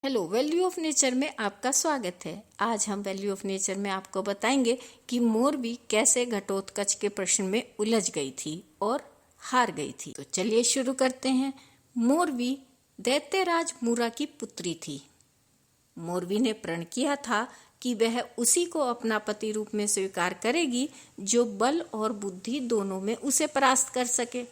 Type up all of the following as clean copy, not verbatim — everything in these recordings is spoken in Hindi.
हेलो, वैल्यू ऑफ नेचर में आपका स्वागत है। आज हम वैल्यू ऑफ नेचर में आपको बताएंगे कि मोरवी कैसे घटोत्कच के प्रश्न में उलझ गई थी और हार गई थी। तो चलिए शुरू करते हैं। मोरवी दैत्यराज मूरा की पुत्री थी। मोरवी ने प्रण किया था कि वह उसी को अपना पति रूप में स्वीकार करेगी जो बल और बुद्धि दोनों में उसे परास्त कर सके।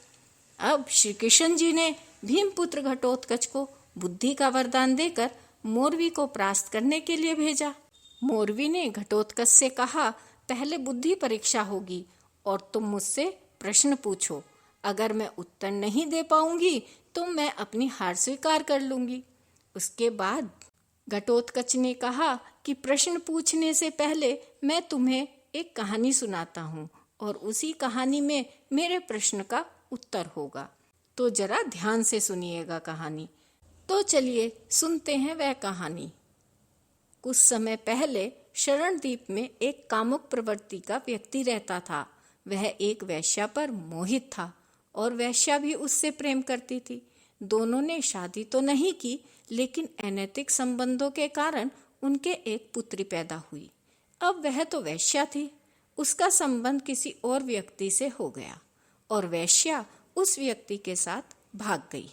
अब श्री कृष्ण जी ने भीमपुत्र घटोत्कच को बुद्धि का वरदान देकर मोरवी को परास्त करने के लिए भेजा। मोरवी ने घटोत्कच से कहा, पहले बुद्धि परीक्षा होगी और तुम मुझसे प्रश्न पूछो। अगर मैं उत्तर नहीं दे पाऊंगी तो मैं अपनी हार स्वीकार कर लूंगी। उसके बाद घटोत्कच ने कहा कि प्रश्न पूछने से पहले मैं तुम्हें एक कहानी सुनाता हूँ और उसी कहानी में मेरे प्रश्न का उत्तर होगा। तो जरा ध्यान से सुनिएगा कहानी। तो चलिए सुनते हैं वह कहानी। कुछ समय पहले शरणद्वीप में एक कामुक प्रवृत्ति का व्यक्ति रहता था। वह एक वेश्या पर मोहित था और वेश्या भी उससे प्रेम करती थी। दोनों ने शादी तो नहीं की, लेकिन अनैतिक संबंधों के कारण उनके एक पुत्री पैदा हुई। अब वह तो वेश्या थी, उसका संबंध किसी और व्यक्ति से हो गया और वेश्या उस व्यक्ति के साथ भाग गई।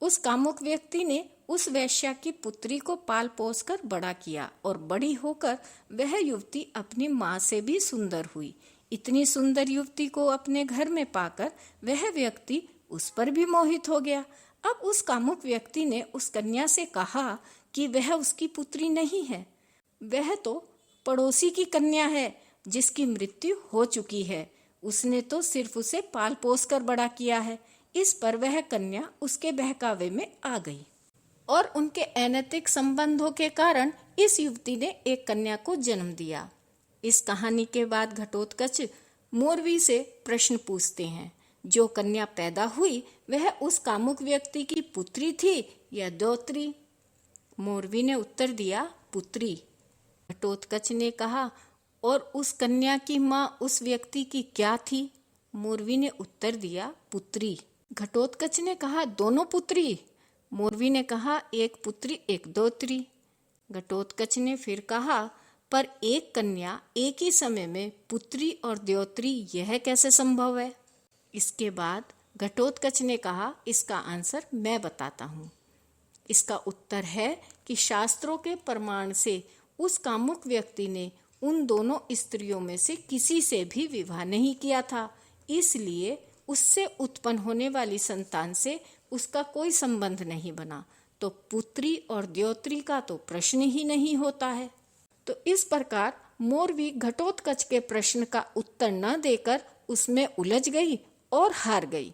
उस कामुक व्यक्ति ने उस वेश्या की पुत्री को पाल पोस कर बड़ा किया और बड़ी होकर वह युवती अपनी माँ से भी सुंदर हुई। इतनी सुंदर युवती को अपने घर में पाकर वह व्यक्ति उस पर भी मोहित हो गया। अब उस कामुक व्यक्ति ने उस कन्या से कहा कि वह उसकी पुत्री नहीं है, वह तो पड़ोसी की कन्या है जिसकी मृत्यु हो चुकी है। उसने तो सिर्फ उसे पाल पोस कर बड़ा किया है। इस पर वह कन्या उसके बहकावे में आ गई और उनके अनैतिक संबंधों के कारण इस युवती ने एक कन्या को जन्म दिया। इस कहानी के बाद घटोत्कच मोरवी से प्रश्न पूछते हैं, जो कन्या पैदा हुई वह उस कामुक व्यक्ति की पुत्री थी या द्यौत्री? मोरवी ने उत्तर दिया, पुत्री। घटोत्कच ने कहा, और उस कन्या की माँ उस व्यक्ति की क्या थी? मोरवी ने उत्तर दिया, पुत्री। घटोत्कच ने कहा, दोनों पुत्री? मोरवी ने कहा, एक पुत्री एक द्यौत्री। घटोत्कच ने फिर कहा, पर एक कन्या एक ही समय में पुत्री और द्यौत्री यह कैसे संभव है? इसके बाद घटोत्कच ने कहा, इसका आंसर मैं बताता हूँ। इसका उत्तर है कि शास्त्रों के प्रमाण से उस कामुक व्यक्ति ने उन दोनों स्त्रियों में से किसी से भी विवाह नहीं किया था, इसलिए उससे उत्पन्न होने वाली संतान से उसका कोई संबंध नहीं बना। तो पुत्री और द्यौत्री का तो प्रश्न ही नहीं होता है। तो इस प्रकार मोरवी घटोत्कच के प्रश्न का उत्तर न देकर उसमें उलझ गई और हार गई।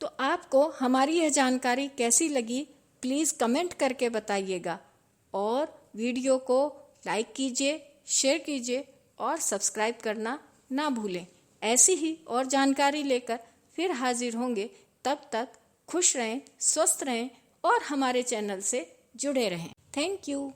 तो आपको हमारी यह जानकारी कैसी लगी, प्लीज कमेंट करके बताइएगा और वीडियो को लाइक कीजिए, शेयर कीजिए और सब्सक्राइब करना ना भूलें। ऐसी ही और जानकारी लेकर फिर हाजिर होंगे। तब तक खुश रहें, स्वस्थ रहें और हमारे चैनल से जुड़े रहें। Thank you.